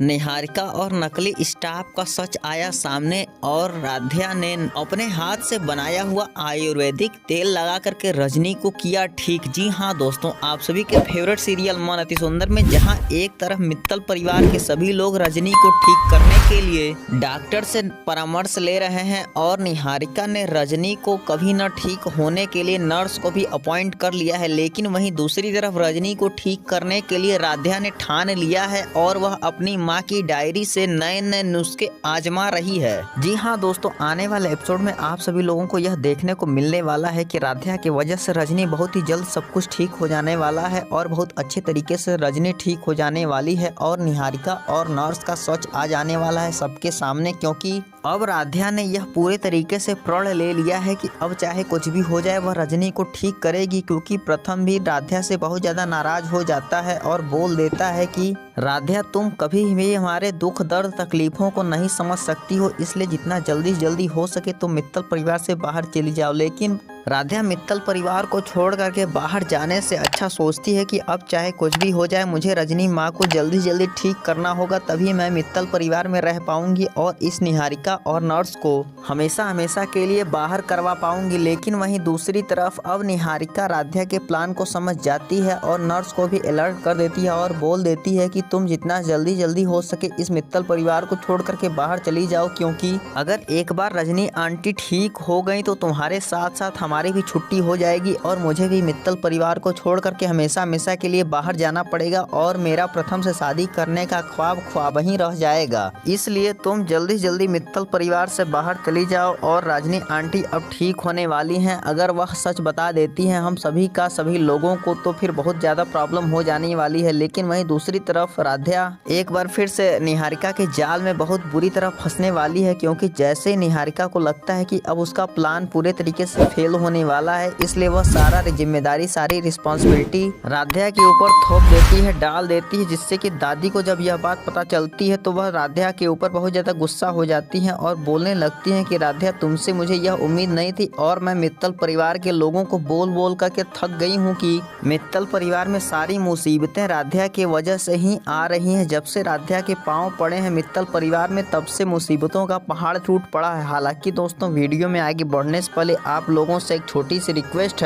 निहारिका और नकली स्टाफ का सच आया सामने और राध्या ने अपने हाथ से बनाया हुआ आयुर्वेदिक तेल लगा करके रजनी को किया ठीक। जी हाँ दोस्तों, आप सभी के फेवरेट सीरियल मन अति सुंदर में जहां एक तरफ मित्तल परिवार के सभी लोग रजनी को ठीक करने के लिए डॉक्टर से परामर्श ले रहे हैं और निहारिका ने रजनी को कभी न ठीक होने के लिए नर्स को भी अपॉइंट कर लिया है, लेकिन वहीं दूसरी तरफ रजनी को ठीक करने के लिए राध्या ने ठान लिया है और वह अपनी माँ की डायरी से नए नए नुस्खे आजमा रही है। जी हाँ दोस्तों, आने वाले एपिसोड में आप सभी लोगों को यह देखने को मिलने वाला है कि राध्या की वजह से रजनी बहुत ही जल्द सब कुछ ठीक हो जाने वाला है और बहुत अच्छे तरीके से रजनी ठीक हो जाने वाली है और निहारिका और नर्स का सच आ जाने वाला है सबके सामने, क्योंकि अब राध्या ने यह पूरे तरीके से प्रण ले लिया है कि अब चाहे कुछ भी हो जाए वह रजनी को ठीक करेगी, क्योंकि प्रथम भी राध्या से बहुत ज्यादा नाराज हो जाता है और बोल देता है कि राध्या तुम कभी भी हमारे दुख दर्द तकलीफों को नहीं समझ सकती हो, इसलिए जितना जल्दी हो सके तुम मित्तल परिवार से बाहर चली जाओ। लेकिन राध्या मित्तल परिवार को छोड़ करके बाहर जाने से अच्छा सोचती है कि अब चाहे कुछ भी हो जाए मुझे रजनी माँ को जल्दी ठीक करना होगा, तभी मैं मित्तल परिवार में रह पाऊंगी और इस निहारिका और नर्स को हमेशा के लिए बाहर करवा पाऊंगी। लेकिन वहीं दूसरी तरफ अब निहारिका राध्या के प्लान को समझ जाती है और नर्स को भी अलर्ट कर देती है और बोल देती है कि तुम जितना जल्दी हो सके इस मित्तल परिवार को छोड़ करके बाहर चली जाओ, क्योंकि अगर एक बार रजनी आंटी ठीक हो गई तो तुम्हारे साथ साथ हमारी भी छुट्टी हो जाएगी और मुझे भी मित्तल परिवार को छोड़ करके हमेशा के लिए बाहर जाना पड़ेगा और मेरा प्रथम से शादी करने का ख्वाब ही रह जाएगा। इसलिए तुम जल्दी मित्तल परिवार से बाहर चली जाओ और रजनी आंटी अब ठीक होने वाली हैं। अगर वह सच बता देती हैं हम सभी लोगों को तो फिर बहुत ज्यादा प्रॉब्लम हो जाने वाली है। लेकिन वहीं दूसरी तरफ राध्या एक बार फिर से निहारिका के जाल में बहुत बुरी तरह फंसने वाली है, क्योंकि जैसे निहारिका को लगता है कि अब उसका प्लान पूरे तरीके से फेल होने वाला है, इसलिए वह सारा जिम्मेदारी सारी रिस्पॉन्सिबिलिटी राध्या के ऊपर थोप देती है, डाल देती है, जिससे कि दादी को जब यह बात पता चलती है तो वह राध्या के ऊपर बहुत ज्यादा गुस्सा हो जाती है और बोलने लगती है कि राध्या तुमसे मुझे यह उम्मीद नहीं थी और मैं मित्तल परिवार के लोगों को बोल करके थक गई हूँ कि मित्तल परिवार में सारी मुसीबतें राध्या की वजह से ही आ रही हैं। जब से राध्या के पांव पड़े हैं मित्तल परिवार में तब से मुसीबतों का पहाड़ टूट पड़ा है। हालांकि दोस्तों वीडियो में आगे बढ़ने से पहले आप लोगों से एक छोटी सी रिक्वेस्ट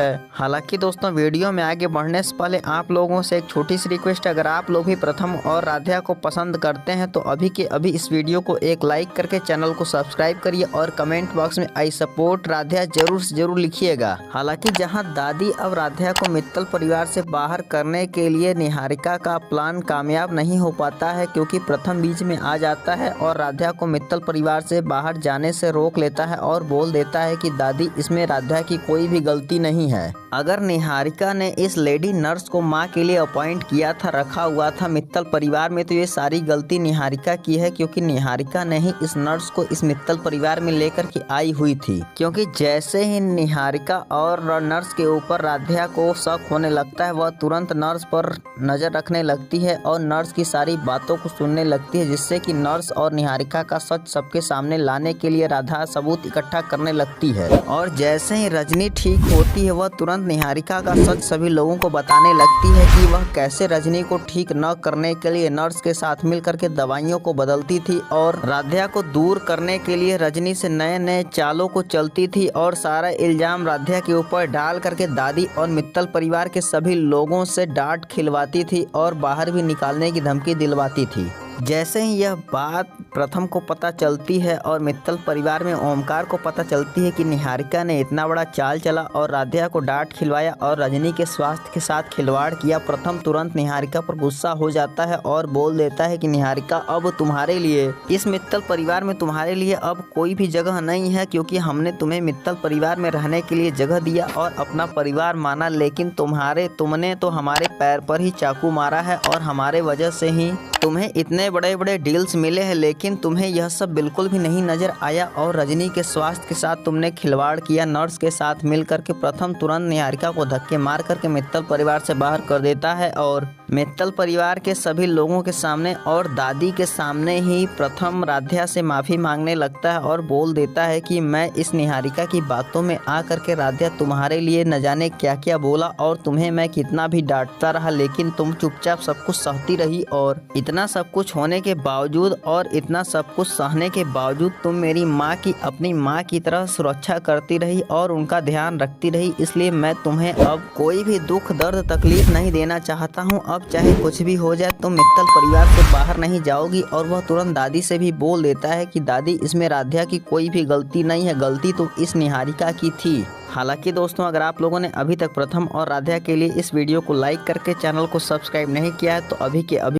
है। अगर आप लोग भी प्रथम और राध्या को पसंद करते हैं तो अभी के अभी इस वीडियो को एक लाइक करके चैनल को सब्सक्राइब करिए और कमेंट बॉक्स में आई सपोर्ट राध्या जरूर लिखिएगा। हालांकि जहां दादी अब राध्या को मित्तल परिवार से बाहर करने के लिए निहारिका का प्लान कामयाब नहीं हो पाता है, क्योंकि प्रथम बीच में आ जाता है और राध्या को मित्तल परिवार से बाहर जाने से रोक लेता है और बोल देता है कि दादी इसमें राध्या की कोई भी गलती नहीं है। अगर निहारिका ने इस लेडी नर्स को माँ के लिए अपॉइंट किया था, रखा हुआ था मित्तल परिवार में, तो ये सारी गलती निहारिका की है, क्योंकि निहारिका ने ही इस नर्स को इस मित्तल परिवार में लेकर के आई हुई थी। क्योंकि जैसे ही निहारिका और नर्स के ऊपर राध्या को शक होने लगता है वह तुरंत नर्स पर नजर रखने लगती है और नर्स की सारी बातों को सुनने लगती है, जिससे कि नर्स और निहारिका का सच सबके सामने लाने के लिए राधा सबूत इकट्ठा करने लगती है। और जैसे ही रजनी ठीक होती है वह तुरंत निहारिका का सच सभी लोगों को बताने लगती है कि वह कैसे रजनी को ठीक न करने के लिए नर्स के साथ मिलकर के दवाइयों को बदलती थी और राध्या को दूर करने के लिए रजनी से नए चालों को चलती थी और सारा इल्जाम राध्या के ऊपर डाल करके दादी और मित्तल परिवार के सभी लोगों से डांट खिलवाती थी और बाहर भी निकालने की धमकी दिलवाती थी। जैसे ही यह बात प्रथम को पता चलती है और मित्तल परिवार में ओमकार को पता चलती है कि निहारिका ने इतना बड़ा चाल चला और राध्या को डांट खिलवाया और रजनी के स्वास्थ्य के साथ खिलवाड़ किया, प्रथम तुरंत निहारिका पर गुस्सा हो जाता है और बोल देता है कि निहारिका अब तुम्हारे लिए इस मित्तल परिवार में तुम्हारे लिए अब कोई भी जगह नहीं है, क्योंकि हमने तुम्हें मित्तल परिवार में रहने के लिए जगह दिया और अपना परिवार माना, लेकिन तुमने तो हमारे पैर पर ही चाकू मारा है और हमारे वजह से ही तुम्हें इतने बड़े डील्स मिले हैं, लेकिन तुम्हें यह सब बिल्कुल भी नहीं नजर आया और रजनी के स्वास्थ्य के साथ तुमने खिलवाड़ किया। नर्स के साथ मिलकर के प्रथम तुरंत निहारिका को धक्के मार करके मित्तल परिवार से बाहर कर देता है और मित्तल परिवार के सभी लोगों के सामने और दादी के सामने ही प्रथम राध्या से माफ़ी मांगने लगता है और बोल देता है कि मैं इस निहारिका की बातों में आकर के राध्या तुम्हारे लिए न जाने क्या क्या बोला और तुम्हें मैं कितना भी डांटता रहा, लेकिन तुम चुपचाप सब कुछ सहती रही। और इतना सब कुछ होने के बावजूद और इतना सब कुछ सहने के बावजूद तुम मेरी माँ की अपनी माँ की तरह सुरक्षा करती रही और उनका ध्यान रखती रही। इसलिए मैं तुम्हें अब कोई भी दुख दर्द तकलीफ नहीं देना चाहता हूँ। अब चाहे कुछ भी हो जाए तुम मित्तल परिवार से बाहर नहीं जाओगी। और वह तुरंत दादी से भी बोल देता है कि दादी इसमें राध्या की कोई भी गलती नहीं है, गलती तो इस निहारिका की थी। हालांकि दोस्तों, अगर आप लोगों ने अभी तक प्रथम और राध्या के लिए इस वीडियो को लाइक करके चैनल को सब्सक्राइब नहीं किया है तो अभी के अभी